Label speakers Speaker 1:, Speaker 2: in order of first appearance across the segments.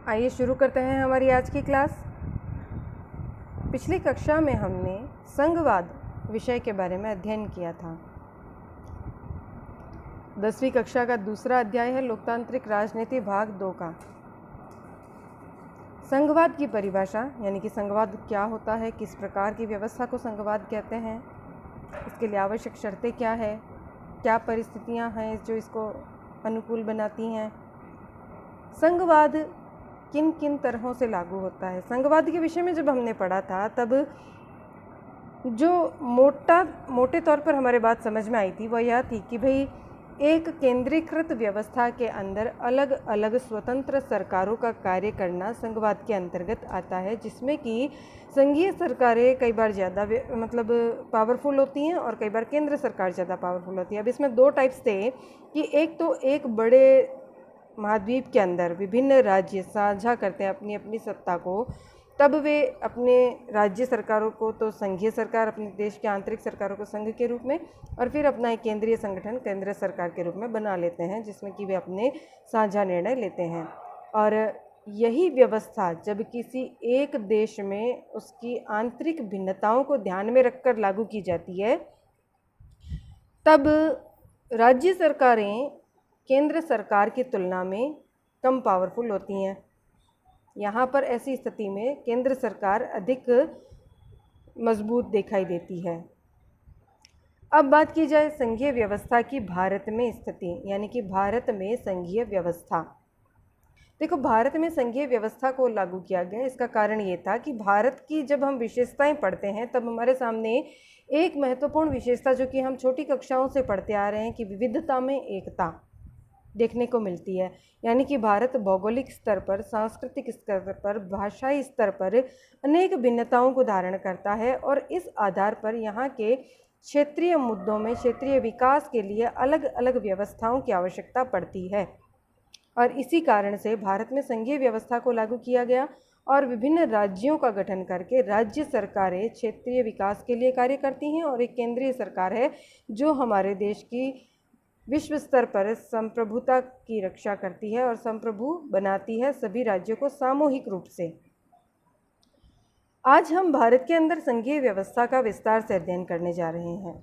Speaker 1: आइए शुरू करते हैं हमारी आज की क्लास। पिछली कक्षा में हमने संघवाद विषय के बारे में अध्ययन किया था। 10वीं कक्षा का दूसरा अध्याय है लोकतांत्रिक राजनीति भाग 2 का। संघवाद की परिभाषा यानी कि संघवाद क्या होता है, किस प्रकार की व्यवस्था को संघवाद कहते हैं, इसके लिए आवश्यक शर्तें क्या है, क्या परिस्थितियां हैं जो इसको अनुकूल बनाती हैं, संघवाद किन किन तरहों से लागू होता है। संघवाद के विषय में जब हमने पढ़ा था तब जो मोटे तौर पर हमारे बात समझ में आई थी वह यह थी कि भाई एक केंद्रीकृत व्यवस्था के अंदर अलग अलग स्वतंत्र सरकारों का कार्य करना संघवाद के अंतर्गत आता है, जिसमें कि संघीय सरकारें कई बार ज़्यादा पावरफुल होती हैं और कई बार केंद्र सरकार ज़्यादा पावरफुल होती है। अब इसमें दो टाइप्स थे कि एक तो एक बड़े महाद्वीप के अंदर विभिन्न राज्य साझा करते हैं अपनी अपनी सत्ता को, तब वे अपने राज्य सरकारों को तो संघीय सरकार, अपने देश के आंतरिक सरकारों को संघ के रूप में, और फिर अपना एक केंद्रीय संगठन केंद्र सरकार के रूप में बना लेते हैं, जिसमें कि वे अपने साझा निर्णय लेते हैं। और यही व्यवस्था जब किसी एक देश में उसकी आंतरिक भिन्नताओं को ध्यान में रखकर लागू की जाती है, तब राज्य सरकारें केंद्र सरकार की तुलना में कम पावरफुल होती हैं। यहाँ पर ऐसी स्थिति में केंद्र सरकार अधिक मजबूत दिखाई देती है। अब बात की जाए संघीय व्यवस्था की भारत में स्थिति, यानी कि भारत में संघीय व्यवस्था। देखो, भारत में संघीय व्यवस्था को लागू किया गया, इसका कारण ये था कि भारत की जब हम विशेषताएं पढ़ते हैं तब हमारे सामने एक महत्वपूर्ण विशेषता जो कि हम छोटी कक्षाओं से पढ़ते आ रहे हैं कि विविधता में एकता देखने को मिलती है। यानी कि भारत भौगोलिक स्तर पर, सांस्कृतिक स्तर पर, भाषाई स्तर पर अनेक भिन्नताओं को धारण करता है और इस आधार पर यहाँ के क्षेत्रीय मुद्दों में क्षेत्रीय विकास के लिए अलग अलग व्यवस्थाओं की आवश्यकता पड़ती है। और इसी कारण से भारत में संघीय व्यवस्था को लागू किया गया और विभिन्न राज्यों का गठन करके राज्य सरकारें क्षेत्रीय विकास के लिए कार्य करती हैं और एक केंद्रीय सरकार है जो हमारे देश की विश्व स्तर पर संप्रभुता की रक्षा करती है और संप्रभु बनाती है सभी राज्यों को सामूहिक रूप से। आज हम भारत के अंदर संघीय व्यवस्था का विस्तार से अध्ययन करने जा रहे हैं।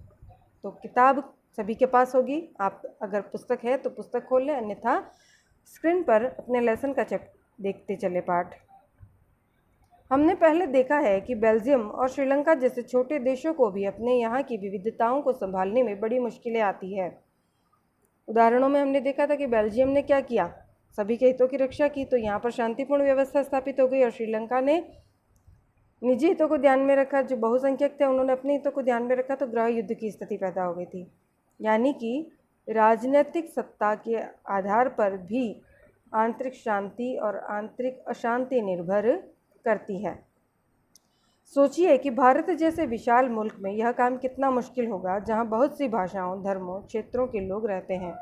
Speaker 1: तो किताब सभी के पास होगी, आप अगर पुस्तक है तो पुस्तक खोल लें, अन्यथा स्क्रीन पर अपने लेसन का देखते चले पाठ। हमने पहले देखा है कि बेल्जियम और श्रीलंका जैसे छोटे देशों को भी अपने यहाँ की विविधताओं को संभालने में बड़ी मुश्किलें आती है। उदाहरणों में हमने देखा था कि बेल्जियम ने क्या किया, सभी के हितों की रक्षा की, तो यहाँ पर शांतिपूर्ण व्यवस्था स्थापित हो गई, और श्रीलंका ने निजी हितों को ध्यान में रखा, जो बहुसंख्यक थे उन्होंने अपने हितों को ध्यान में रखा, तो गृह युद्ध की स्थिति पैदा हो गई थी। यानी कि राजनीतिक सत्ता के आधार पर भी आंतरिक शांति और आंतरिक अशांति निर्भर करती है। सोचिए कि भारत जैसे विशाल मुल्क में यह काम कितना मुश्किल होगा, जहां बहुत सी भाषाओं, धर्मों, क्षेत्रों के लोग रहते हैं।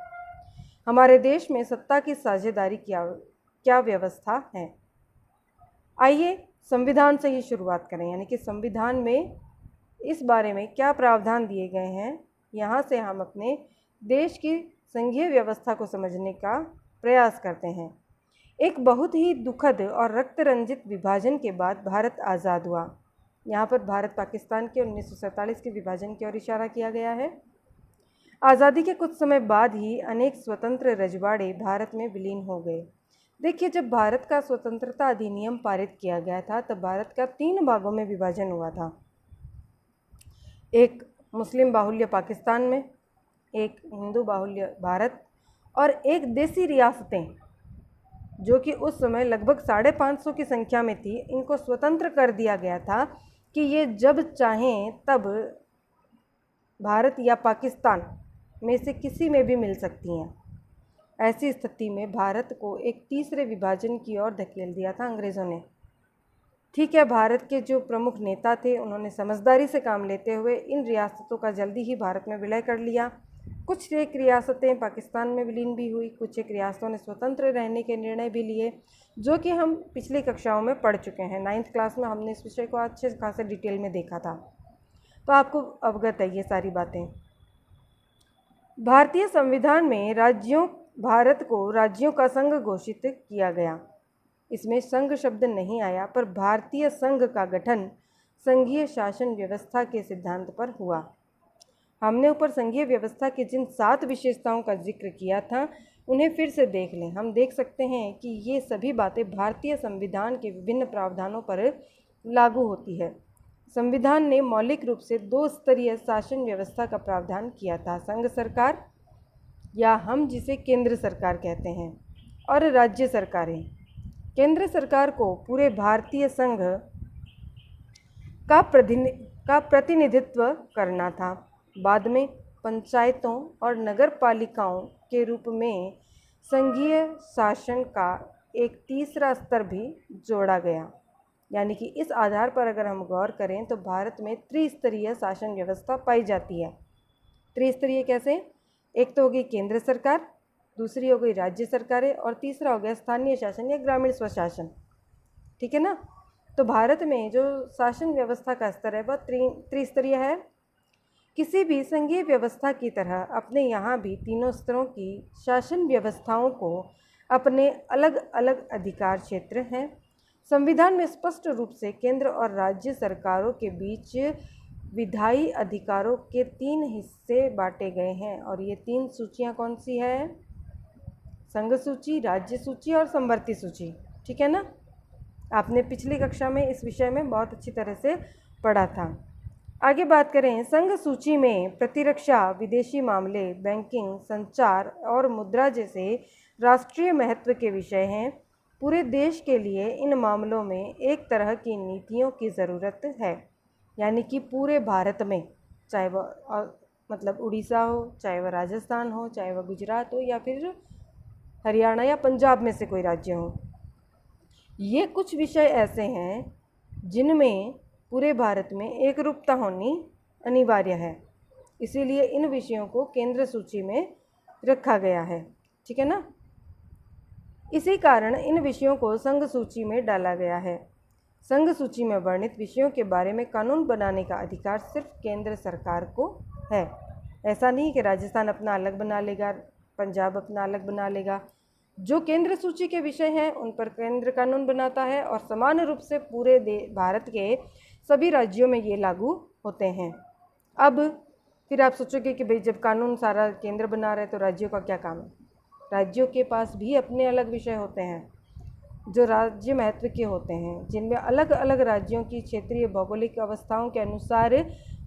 Speaker 1: हमारे देश में सत्ता की साझेदारी क्या व्यवस्था है। आइए संविधान से ही शुरुआत करें, यानी कि संविधान में इस बारे में क्या प्रावधान दिए गए हैं, यहाँ से हम अपने देश की संघीय व्यवस्था को समझने का प्रयास करते हैं। एक बहुत ही दुखद और रक्त रंजित विभाजन के बाद भारत आज़ाद हुआ। यहाँ पर भारत पाकिस्तान के 1947 के विभाजन की ओर इशारा किया गया है। आज़ादी के कुछ समय बाद ही अनेक स्वतंत्र रजवाड़े भारत में विलीन हो गए। देखिए, जब भारत का स्वतंत्रता अधिनियम पारित किया गया था तब भारत का 3 भागों में विभाजन हुआ था। एक मुस्लिम बाहुल्य पाकिस्तान में, एक हिंदू बाहुल्य भारत, और एक देसी रियासतें जो कि उस समय लगभग 550 की संख्या में थी। इनको स्वतंत्र कर दिया गया था कि ये जब चाहें तब भारत या पाकिस्तान में से किसी में भी मिल सकती हैं। ऐसी स्थिति में भारत को एक तीसरे विभाजन की ओर धकेल दिया था अंग्रेज़ों ने। ठीक है, भारत के जो प्रमुख नेता थे उन्होंने समझदारी से काम लेते हुए इन रियासतों का जल्दी ही भारत में विलय कर लिया। कुछ एक रियासतें पाकिस्तान में विलीन भी हुई, कुछ एक रियासतों ने स्वतंत्र रहने के निर्णय भी लिए, जो कि हम पिछली कक्षाओं में पढ़ चुके हैं। 9th क्लास में हमने इस विषय को अच्छे खासे डिटेल में देखा था, तो आपको अवगत है ये सारी बातें। भारतीय संविधान में भारत को राज्यों का संघ घोषित किया गया। इसमें संघ शब्द नहीं आया, पर भारतीय संघ का गठन संघीय शासन व्यवस्था के सिद्धांत पर हुआ। हमने ऊपर संघीय व्यवस्था की जिन 7 विशेषताओं का जिक्र किया था उन्हें फिर से देख लें। हम देख सकते हैं कि ये सभी बातें भारतीय संविधान के विभिन्न प्रावधानों पर लागू होती है। संविधान ने मौलिक रूप से 2 स्तरीय शासन व्यवस्था का प्रावधान किया था, संघ सरकार या हम जिसे केंद्र सरकार कहते हैं, और राज्य सरकारें। केंद्र सरकार को पूरे भारतीय संघ का प्रतिनिधित्व करना था। बाद में पंचायतों और नगर पालिकाओं के रूप में संघीय शासन का एक तीसरा स्तर भी जोड़ा गया। यानी कि इस आधार पर अगर हम गौर करें तो भारत में त्रिस्तरीय शासन व्यवस्था पाई जाती है। त्रिस्तरीय कैसे? एक तो हो गई केंद्र सरकार, दूसरी हो गई राज्य सरकारें, और तीसरा हो गया स्थानीय शासन या ग्रामीण स्वशासन। ठीक है ना? तो भारत में जो शासन व्यवस्था का स्तर है वह त्रिस्तरीय है। किसी भी संघीय व्यवस्था की तरह अपने यहाँ भी तीनों स्तरों की शासन व्यवस्थाओं को अपने अलग अलग अधिकार क्षेत्र हैं। संविधान में स्पष्ट रूप से केंद्र और राज्य सरकारों के बीच विधायी अधिकारों के 3 हिस्से बांटे गए हैं, और ये 3 सूचियाँ कौन सी है? संघ सूची, राज्य सूची और संवर्ती सूची। ठीक है ना? आपने पिछली कक्षा में इस विषय में बहुत अच्छी तरह से पढ़ा था। आगे बात करें, संघ सूची में प्रतिरक्षा, विदेशी मामले, बैंकिंग, संचार और मुद्रा जैसे राष्ट्रीय महत्व के विषय हैं। पूरे देश के लिए इन मामलों में एक तरह की नीतियों की ज़रूरत है। यानी कि पूरे भारत में, चाहे वह मतलब उड़ीसा हो, चाहे वह राजस्थान हो, चाहे वह गुजरात हो, या फिर हरियाणा या पंजाब में से कोई राज्य हो, ये कुछ विषय ऐसे हैं जिनमें पूरे भारत में एक रूपता होनी अनिवार्य है। इसीलिए इन विषयों को केंद्र सूची में रखा गया है। ठीक है ना? इसी कारण इन विषयों को संघ सूची में डाला गया है। संघ सूची में वर्णित विषयों के बारे में कानून बनाने का अधिकार सिर्फ केंद्र सरकार को है। ऐसा नहीं कि राजस्थान अपना अलग बना लेगा, पंजाब अपना अलग बना लेगा। जो केंद्र सूची के विषय हैं उन पर केंद्र कानून बनाता है, और समान रूप से पूरे भारत के सभी राज्यों में ये लागू होते हैं। अब फिर आप सोचोगे कि भाई जब कानून सारा केंद्र बना रहे तो राज्यों का क्या काम है? राज्यों के पास भी अपने अलग विषय होते हैं जो राज्य महत्व के होते हैं, जिनमें अलग अलग राज्यों की क्षेत्रीय भौगोलिक अवस्थाओं के अनुसार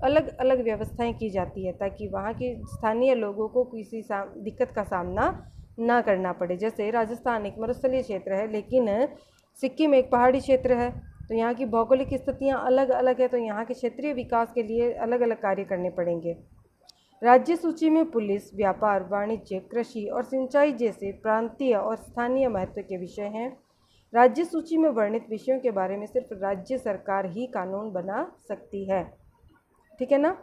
Speaker 1: अलग अलग व्यवस्थाएं की जाती है, ताकि वहाँ के स्थानीय लोगों को किसी दिक्कत का सामना ना करना पड़े। जैसे राजस्थान एक मरुस्थलीय क्षेत्र है, लेकिन सिक्किम एक पहाड़ी क्षेत्र है, तो यहाँ की भौगोलिक स्थितियाँ अलग अलग है, तो यहाँ के क्षेत्रीय विकास के लिए अलग अलग कार्य करने पड़ेंगे। राज्य सूची में पुलिस, व्यापार, वाणिज्य, कृषि और सिंचाई जैसे प्रांतीय और स्थानीय महत्व के विषय हैं। राज्य सूची में वर्णित विषयों के बारे में सिर्फ राज्य सरकार ही कानून बना सकती है। ठीक है ना?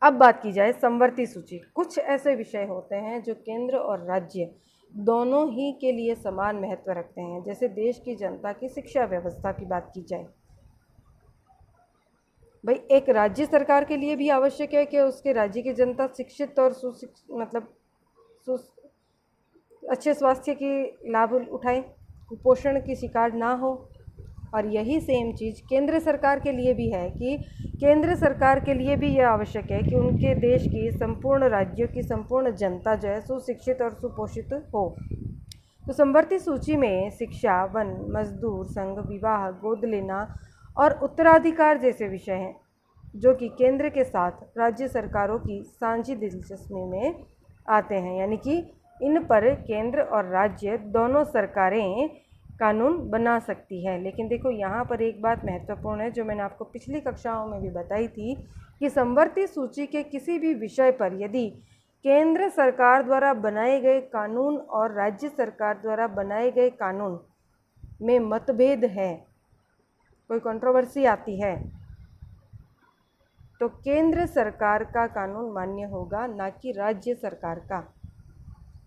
Speaker 1: अब बात की जाए संवर्ती सूची। कुछ ऐसे विषय होते हैं जो केंद्र और राज्य दोनों ही के लिए समान महत्व रखते हैं। जैसे देश की जनता की शिक्षा व्यवस्था की बात की जाए, भाई एक राज्य सरकार के लिए भी आवश्यक है कि उसके राज्य की जनता शिक्षित और अच्छे स्वास्थ्य के लाभ उठाए, कुपोषण की शिकार ना हो। और यही सेम चीज़ केंद्र सरकार के लिए भी है कि केंद्र सरकार के लिए भी यह आवश्यक है कि उनके देश की संपूर्ण राज्यों की संपूर्ण जनता जो है सुशिक्षित और सुपोषित हो। तो संवर्ती सूची में शिक्षा, वन, मजदूर संघ, विवाह, गोद लेना और उत्तराधिकार जैसे विषय हैं, जो कि केंद्र के साथ राज्य सरकारों की साझी दिलचस्पी में आते हैं। यानी कि इन पर केंद्र और राज्य दोनों सरकारें कानून बना सकती है। लेकिन देखो यहाँ पर एक बात महत्वपूर्ण है जो मैंने आपको पिछली कक्षाओं में भी बताई थी कि संवर्ती सूची के किसी भी विषय पर यदि केंद्र सरकार द्वारा बनाए गए कानून और राज्य सरकार द्वारा बनाए गए कानून में मतभेद है, कोई कंट्रोवर्सी आती है, तो केंद्र सरकार का कानून मान्य होगा, ना कि राज्य सरकार का।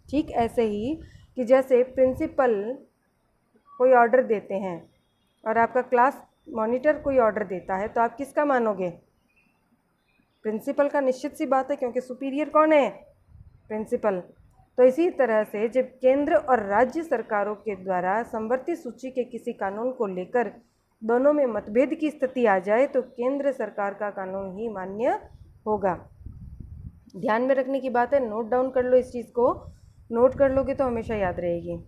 Speaker 1: ठीक ऐसे ही कि जैसे प्रिंसिपल कोई ऑर्डर देते हैं और आपका क्लास मॉनिटर कोई ऑर्डर देता है, तो आप किसका मानोगे? प्रिंसिपल का, निश्चित सी बात है, क्योंकि सुपीरियर कौन है? प्रिंसिपल। तो इसी तरह से जब केंद्र और राज्य सरकारों के द्वारा समवर्ती सूची के किसी कानून को लेकर दोनों में मतभेद की स्थिति आ जाए तो केंद्र सरकार का कानून ही मान्य होगा। ध्यान में रखने की बात है, नोट डाउन कर लो, इस चीज़ को नोट कर लोगे तो हमेशा याद रहेगी।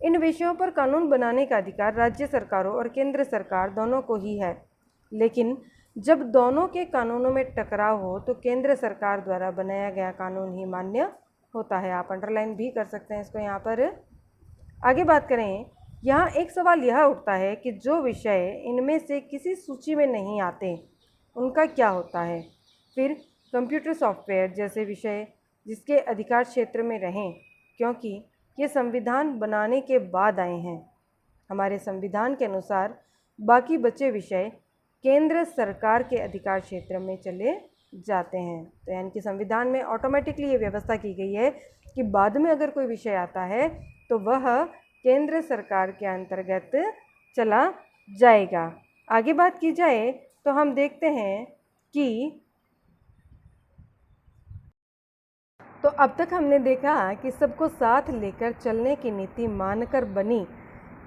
Speaker 1: इन विषयों पर कानून बनाने का अधिकार राज्य सरकारों और केंद्र सरकार दोनों को ही है, लेकिन जब दोनों के कानूनों में टकराव हो तो केंद्र सरकार द्वारा बनाया गया कानून ही मान्य होता है। आप अंडरलाइन भी कर सकते हैं इसको यहाँ पर। आगे बात करें, यहाँ एक सवाल यह उठता है कि जो विषय इनमें से किसी सूची में नहीं आते उनका क्या होता है। फिर कंप्यूटर सॉफ्टवेयर जैसे विषय जिसके अधिकार क्षेत्र में रहें, क्योंकि ये संविधान बनाने के बाद आए हैं। हमारे संविधान के अनुसार बाकी बचे विषय केंद्र सरकार के अधिकार क्षेत्र में चले जाते हैं। तो यानी कि संविधान में ऑटोमेटिकली ये व्यवस्था की गई है कि बाद में अगर कोई विषय आता है तो वह केंद्र सरकार के अंतर्गत चला जाएगा। आगे बात की जाए तो हम देखते हैं कि तो अब तक हमने देखा कि सबको साथ लेकर चलने की नीति मानकर बनी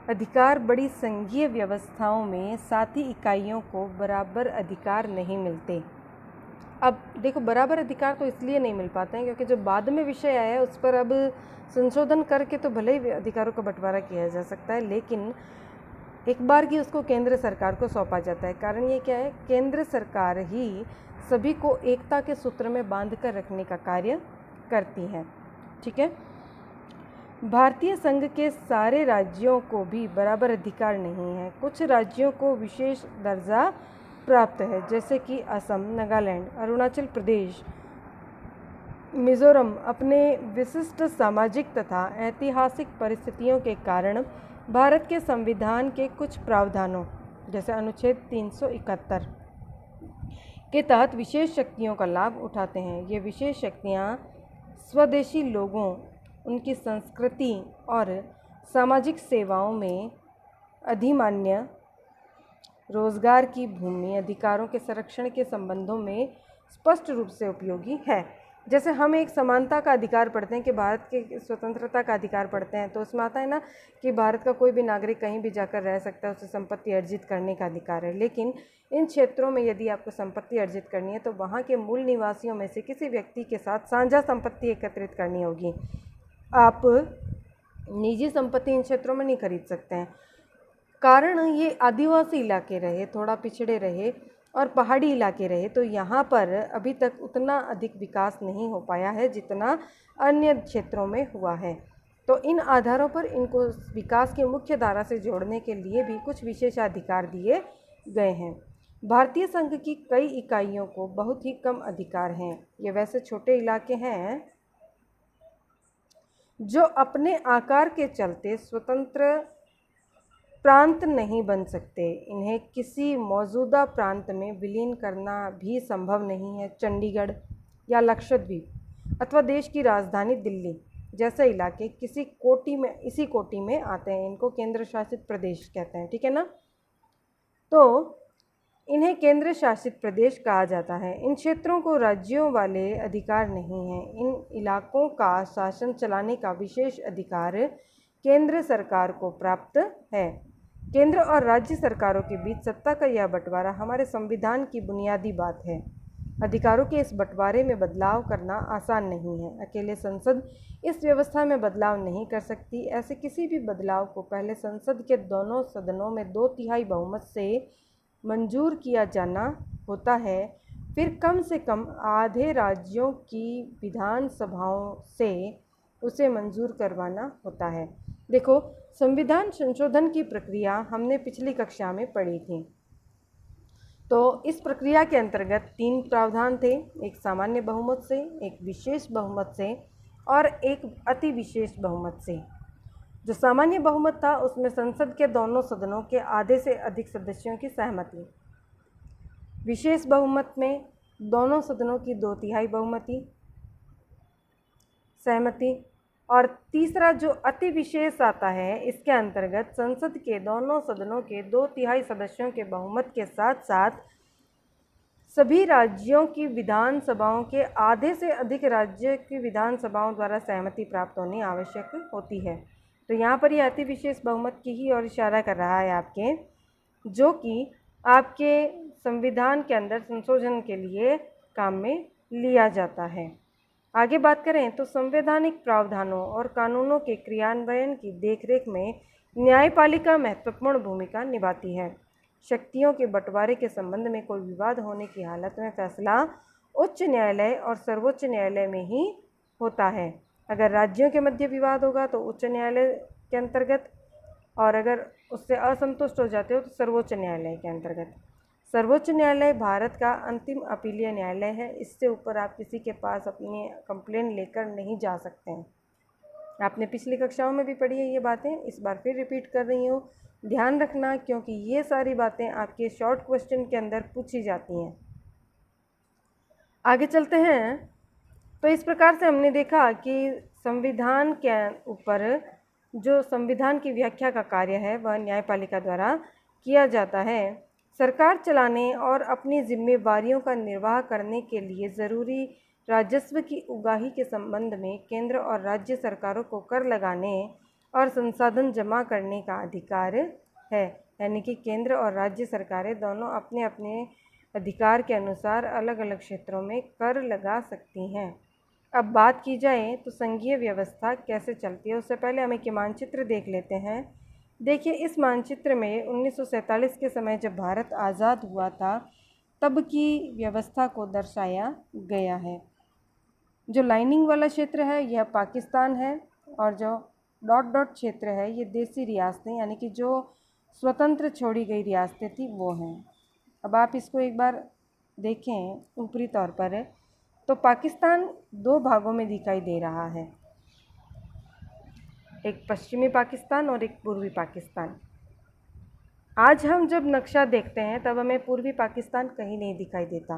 Speaker 1: अधिकार बड़ी संघीय व्यवस्थाओं में साथी इकाइयों को बराबर अधिकार नहीं मिलते। अब देखो, बराबर अधिकार तो इसलिए नहीं मिल पाते हैं क्योंकि जो बाद में विषय आया है उस पर अब संशोधन करके तो भले ही अधिकारों का बंटवारा किया जा सकता है, लेकिन एक बार की उसको केंद्र सरकार को सौंपा जाता है। कारण ये क्या है, केंद्र सरकार ही सभी को एकता के सूत्र में बांध कर रखने का कार्य करती है। ठीक है, भारतीय संघ के सारे राज्यों को भी बराबर अधिकार नहीं है। कुछ राज्यों को विशेष दर्जा प्राप्त है, जैसे कि असम, नागालैंड, अरुणाचल प्रदेश, मिजोरम अपने विशिष्ट सामाजिक तथा ऐतिहासिक परिस्थितियों के कारण भारत के संविधान के कुछ प्रावधानों जैसे अनुच्छेद 371 के तहत विशेष शक्तियों का लाभ उठाते हैं। ये विशेष शक्तियाँ स्वदेशी लोगों, उनकी संस्कृति और सामाजिक सेवाओं में अधिमान्य रोजगार की भूमि अधिकारों के संरक्षण के संबंधों में स्पष्ट रूप से उपयोगी है। जैसे हम एक समानता का अधिकार पढ़ते हैं कि भारत के स्वतंत्रता का अधिकार पढ़ते हैं, तो उसमें आता है ना कि भारत का कोई भी नागरिक कहीं भी जाकर रह सकता है, उसे संपत्ति अर्जित करने का अधिकार है। लेकिन इन क्षेत्रों में यदि आपको संपत्ति अर्जित करनी है तो वहाँ के मूल निवासियों में से किसी व्यक्ति के साथ साझा संपत्ति एकत्रित करनी होगी। आप निजी संपत्ति इन क्षेत्रों में नहीं खरीद सकते हैं। कारण ये आदिवासी इलाके रहे, थोड़ा पिछड़े रहे और पहाड़ी इलाके रहे, तो यहाँ पर अभी तक उतना अधिक विकास नहीं हो पाया है जितना अन्य क्षेत्रों में हुआ है। तो इन आधारों पर इनको विकास की मुख्य धारा से जोड़ने के लिए भी कुछ विशेषाधिकार दिए गए हैं। भारतीय संघ की कई इकाइयों को बहुत ही कम अधिकार हैं। ये वैसे छोटे इलाके हैं जो अपने आकार के चलते स्वतंत्र प्रांत नहीं बन सकते। इन्हें किसी मौजूदा प्रांत में विलीन करना भी संभव नहीं है। चंडीगढ़ या लक्षद्वीप अथवा देश की राजधानी दिल्ली जैसे इलाके इसी कोटि में आते हैं। इनको केंद्र शासित प्रदेश कहते हैं। ठीक है ना, तो इन्हें केंद्र शासित प्रदेश कहा जाता है। इन क्षेत्रों को राज्यों वाले अधिकार नहीं हैं। इन इलाकों का शासन चलाने का विशेष अधिकार केंद्र सरकार को प्राप्त है। केंद्र और राज्य सरकारों के बीच सत्ता का यह बंटवारा हमारे संविधान की बुनियादी बात है। अधिकारों के इस बंटवारे में बदलाव करना आसान नहीं है। अकेले संसद इस व्यवस्था में बदलाव नहीं कर सकती। ऐसे किसी भी बदलाव को पहले संसद के दोनों सदनों में 2/3 बहुमत से मंजूर किया जाना होता है। फिर कम से कम आधे राज्यों की विधानसभाओं से उसे मंजूर करवाना होता है। देखो, संविधान संशोधन की प्रक्रिया हमने पिछली कक्षा में पढ़ी थी। तो इस प्रक्रिया के अंतर्गत 3 प्रावधान थे, एक सामान्य बहुमत से, एक विशेष बहुमत से और एक अति विशेष बहुमत से। जो सामान्य बहुमत था उसमें संसद के दोनों सदनों के आधे से अधिक सदस्यों की सहमति, विशेष बहुमत में दोनों सदनों की 2/3 बहुमति सहमति, और तीसरा जो अति विशेष आता है इसके अंतर्गत संसद के दोनों सदनों के 2/3 सदस्यों के बहुमत के साथ साथ सभी राज्यों की विधानसभाओं के आधे से अधिक राज्य की विधानसभाओं द्वारा सहमति प्राप्त होनी आवश्यक होती है। तो यहाँ पर ये अति विशेष बहुमत की ही ओर इशारा कर रहा है आपके, जो कि आपके संविधान के अंदर संशोधन के लिए काम में लिया जाता है। आगे बात करें तो संवैधानिक प्रावधानों और कानूनों के क्रियान्वयन की देखरेख में न्यायपालिका महत्वपूर्ण भूमिका निभाती है। शक्तियों के बंटवारे के संबंध में कोई विवाद होने की हालत में फैसला उच्च न्यायालय और सर्वोच्च न्यायालय में ही होता है। अगर राज्यों के मध्य विवाद होगा तो उच्च न्यायालय के अंतर्गत, और अगर उससे असंतुष्ट हो जाते हो तो सर्वोच्च न्यायालय के अंतर्गत। सर्वोच्च न्यायालय भारत का अंतिम अपीलीय न्यायालय है। इससे ऊपर आप किसी के पास अपनी कंप्लेन लेकर नहीं जा सकते हैं। आपने पिछली कक्षाओं में भी पढ़ी है ये बातें, इस बार फिर रिपीट कर रही हूँ, ध्यान रखना, क्योंकि ये सारी बातें आपके शॉर्ट क्वेश्चन के अंदर पूछी जाती हैं। आगे चलते हैं। तो इस प्रकार से हमने देखा कि संविधान के ऊपर जो संविधान की व्याख्या का कार्य है वह न्यायपालिका द्वारा किया जाता है। सरकार चलाने और अपनी जिम्मेवारियों का निर्वाह करने के लिए ज़रूरी राजस्व की उगाही के संबंध में केंद्र और राज्य सरकारों को कर लगाने और संसाधन जमा करने का अधिकार है। यानी कि केंद्र और राज्य सरकारें दोनों अपने अपने अधिकार के अनुसार अलग अलग क्षेत्रों में कर लगा सकती हैं। अब बात की जाए तो संघीय व्यवस्था कैसे चलती है, उससे पहले हम एक मानचित्र देख लेते हैं। देखिए, इस मानचित्र में 1947 के समय जब भारत आज़ाद हुआ था तब की व्यवस्था को दर्शाया गया है। जो लाइनिंग वाला क्षेत्र है यह पाकिस्तान है, और जो डॉट डॉट क्षेत्र है ये देसी रियासतें, यानी कि जो स्वतंत्र छोड़ी गई रियासतें थी वो हैं। अब आप इसको एक बार देखें ऊपरी तौर पर, तो पाकिस्तान दो भागों में दिखाई दे रहा है, एक पश्चिमी पाकिस्तान और एक पूर्वी पाकिस्तान। आज हम जब नक्शा देखते हैं तब हमें पूर्वी पाकिस्तान कहीं नहीं दिखाई देता।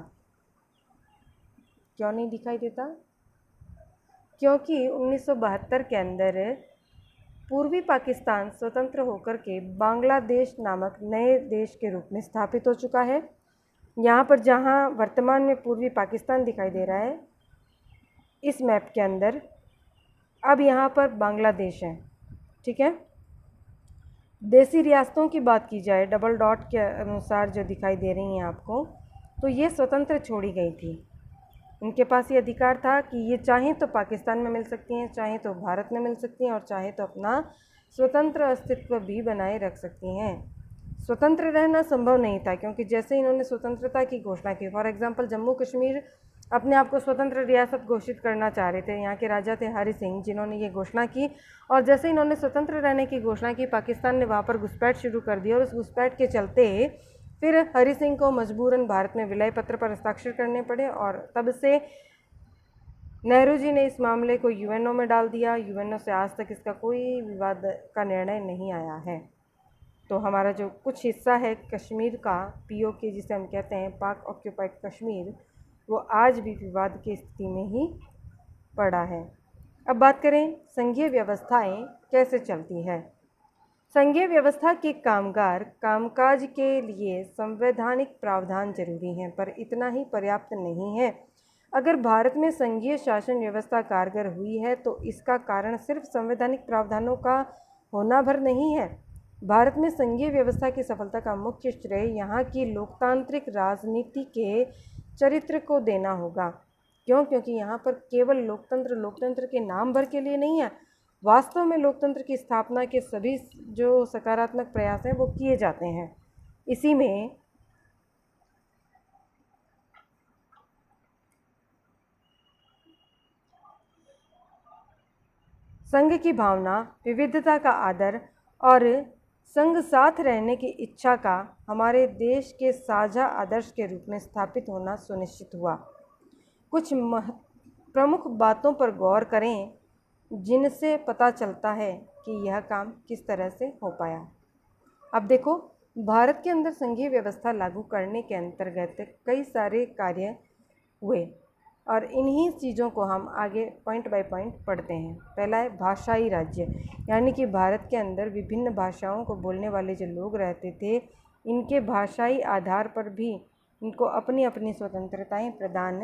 Speaker 1: क्यों नहीं दिखाई देता? क्योंकि 1972 के अंदर पूर्वी पाकिस्तान स्वतंत्र होकर के बांग्लादेश नामक नए देश के रूप में स्थापित हो चुका है। यहाँ पर जहाँ वर्तमान में पूर्वी पाकिस्तान दिखाई दे रहा है इस मैप के अंदर, अब यहाँ पर बांग्लादेश है। ठीक है। देसी रियासतों की बात की जाए डबल डॉट के अनुसार जो दिखाई दे रही हैं आपको, तो ये स्वतंत्र छोड़ी गई थी। इनके पास ये अधिकार था कि ये चाहें तो पाकिस्तान में मिल सकती हैं, चाहें तो भारत में मिल सकती हैं, और चाहे तो अपना स्वतंत्र अस्तित्व भी बनाए रख सकती हैं। स्वतंत्र रहना संभव नहीं था, क्योंकि जैसे इन्होंने स्वतंत्रता की घोषणा की, फॉर एग्जांपल जम्मू कश्मीर अपने आप को स्वतंत्र रियासत घोषित करना चाह रहे थे। यहाँ के राजा थे हरि सिंह, जिन्होंने ये घोषणा की, और जैसे इन्होंने स्वतंत्र रहने की घोषणा की, पाकिस्तान ने वहाँ पर घुसपैठ शुरू कर दी, और उस घुसपैठ के चलते फिर हरि सिंह को मजबूरन भारत में विलय पत्र पर हस्ताक्षर करने पड़े, और तब से नेहरू जी ने इस मामले को यूएनओ में डाल दिया। यूएनओ से आज तक इसका कोई विवाद का निर्णय नहीं आया है। तो हमारा जो कुछ हिस्सा है कश्मीर का, पीओके जिसे हम कहते हैं, पाक ऑक्यूपाइड कश्मीर, वो आज भी विवाद की स्थिति में ही पड़ा है। अब बात करें संघीय व्यवस्थाएं कैसे चलती है। संघीय व्यवस्था के कामकाज के लिए संवैधानिक प्रावधान जरूरी हैं, पर इतना ही पर्याप्त नहीं है। अगर भारत में संघीय शासन व्यवस्था कारगर हुई है तो इसका कारण सिर्फ संवैधानिक प्रावधानों का होना भर नहीं है। भारत में संघीय व्यवस्था की सफलता का मुख्य श्रेय यहाँ की लोकतांत्रिक राजनीति के चरित्र को देना होगा। क्यों? क्योंकि यहाँ पर केवल लोकतंत्र के नाम भर के लिए नहीं है, वास्तव में लोकतंत्र की स्थापना के सभी जो सकारात्मक प्रयास हैं वो किए जाते हैं। इसी में संघ की भावना, विविधता का आदर और संघ साथ रहने की इच्छा का हमारे देश के साझा आदर्श के रूप में स्थापित होना सुनिश्चित हुआ। कुछ प्रमुख बातों पर गौर करें जिनसे पता चलता है कि यह काम किस तरह से हो पाया। अब देखो, भारत के अंदर संघीय व्यवस्था लागू करने के अंतर्गत कई सारे कार्य हुए, और इन्हीं चीज़ों को हम आगे पॉइंट बाय पॉइंट पढ़ते हैं। पहला है भाषाई राज्य, यानी कि भारत के अंदर विभिन्न भाषाओं को बोलने वाले जो लोग रहते थे, इनके भाषाई आधार पर भी इनको अपनी अपनी स्वतंत्रताएं प्रदान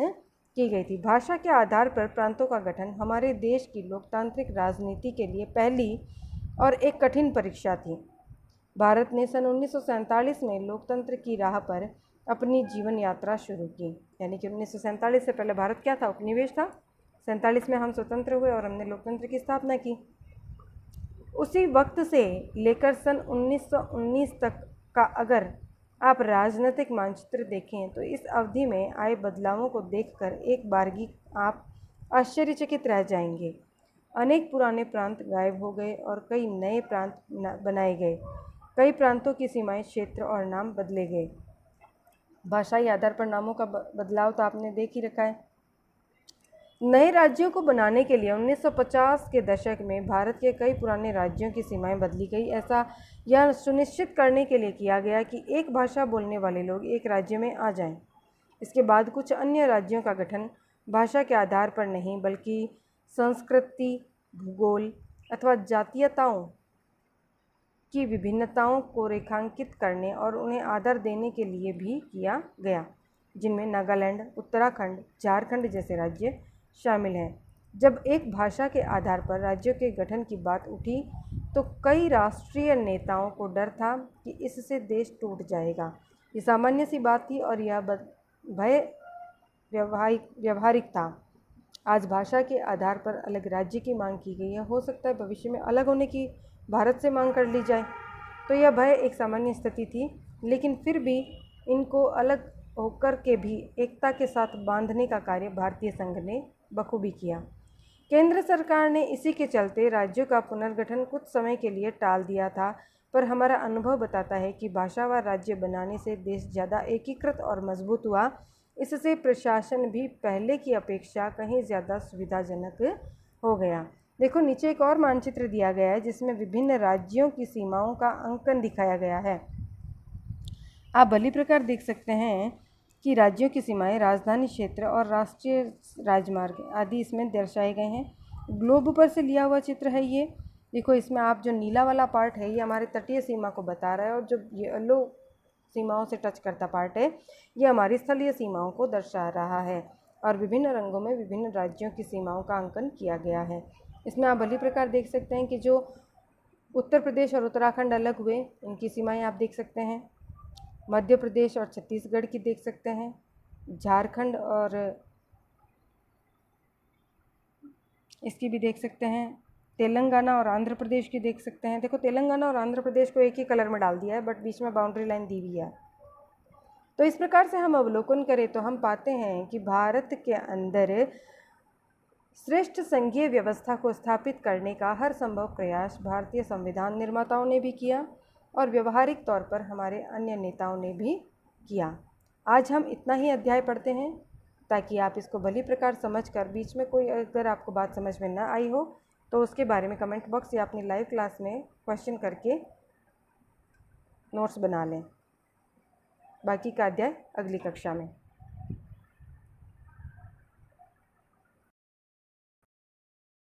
Speaker 1: की गई थी। भाषा के आधार पर प्रांतों का गठन हमारे देश की लोकतांत्रिक राजनीति के लिए पहली और एक कठिन परीक्षा थी। भारत ने सन 1947 में लोकतंत्र की राह पर अपनी जीवन यात्रा शुरू की। यानी कि 1947 से पहले भारत क्या था? उपनिवेश था। 47 में हम स्वतंत्र हुए और हमने लोकतंत्र की स्थापना की। उसी वक्त से लेकर सन 1919 तक का अगर आप राजनीतिक मानचित्र देखें तो इस अवधि में आए बदलावों को देखकर एक बारगी आप आश्चर्यचकित रह जाएंगे। अनेक पुराने प्रांत गायब हो गए और कई नए प्रांत बनाए गए। कई प्रांतों की सीमाएं, क्षेत्र और नाम बदले गए। भाषाई आधार पर नामों का बदलाव तो आपने देख ही रखा है। नए राज्यों को बनाने के लिए 1950 के दशक में भारत के कई पुराने राज्यों की सीमाएं बदली गई। ऐसा यह सुनिश्चित करने के लिए किया गया कि एक भाषा बोलने वाले लोग एक राज्य में आ जाएं। इसके बाद कुछ अन्य राज्यों का गठन भाषा के आधार पर नहीं बल्कि संस्कृति, भूगोल अथवा जातीयताओं की विभिन्नताओं को रेखांकित करने और उन्हें आदर देने के लिए भी किया गया, जिनमें नागालैंड, उत्तराखंड, झारखंड जैसे राज्य शामिल हैं। जब एक भाषा के आधार पर राज्यों के गठन की बात उठी तो कई राष्ट्रीय नेताओं को डर था कि इससे देश टूट जाएगा। ये सामान्य सी बात थी और यह भय व्यावहारिक था। आज भाषा के आधार पर अलग राज्य की मांग की गई है। हो सकता है भविष्य में अलग होने की भारत से मांग कर ली जाए। तो यह भय एक सामान्य स्थिति थी, लेकिन फिर भी इनको अलग होकर के भी एकता के साथ बांधने का कार्य भारतीय संघ ने बखूबी किया। केंद्र सरकार ने इसी के चलते राज्यों का पुनर्गठन कुछ समय के लिए टाल दिया था, पर हमारा अनुभव बताता है कि भाषावार राज्य बनाने से देश ज़्यादा एकीकृत और मजबूत हुआ। इससे प्रशासन भी पहले की अपेक्षा कहीं ज़्यादा सुविधाजनक हो गया। देखो नीचे एक और मानचित्र दिया गया है जिसमें विभिन्न राज्यों की सीमाओं का अंकन दिखाया गया है। आप भली प्रकार देख सकते हैं कि राज्यों की सीमाएं, राजधानी क्षेत्र और राष्ट्रीय राजमार्ग आदि इसमें दर्शाए गए हैं। ग्लोब पर से लिया हुआ चित्र है ये। देखो इसमें आप जो नीला वाला पार्ट है ये हमारे तटीय सीमा को बता रहा है और जो येलो सीमाओं से टच करता पार्ट है ये हमारी स्थलीय सीमाओं को दर्शा रहा है। और विभिन्न रंगों में विभिन्न राज्यों की सीमाओं का अंकन किया गया है। इसमें आप भली प्रकार देख सकते हैं कि जो उत्तर प्रदेश और उत्तराखंड अलग हुए, इनकी सीमाएँ आप देख सकते हैं। मध्य प्रदेश और छत्तीसगढ़ की देख सकते हैं। झारखंड और इसकी भी देख सकते हैं। तेलंगाना और आंध्र प्रदेश की देख सकते हैं। देखो तेलंगाना और आंध्र प्रदेश को एक ही कलर में डाल दिया है, बट बीच में बाउंड्री लाइन दी हुई है। तो इस प्रकार से हम अवलोकन करें तो हम पाते हैं कि भारत के अंदर श्रेष्ठ संघीय व्यवस्था को स्थापित करने का हर संभव प्रयास भारतीय संविधान निर्माताओं ने भी किया और व्यवहारिक तौर पर हमारे अन्य नेताओं ने भी किया। आज हम इतना ही अध्याय पढ़ते हैं ताकि आप इसको भली प्रकार समझकर बीच में कोई अगर आपको बात समझ में ना आई हो तो उसके बारे में कमेंट बॉक्स या अपनी लाइव क्लास में क्वेश्चन करके नोट्स बना लें। बाकी का अध्याय अगली कक्षा में।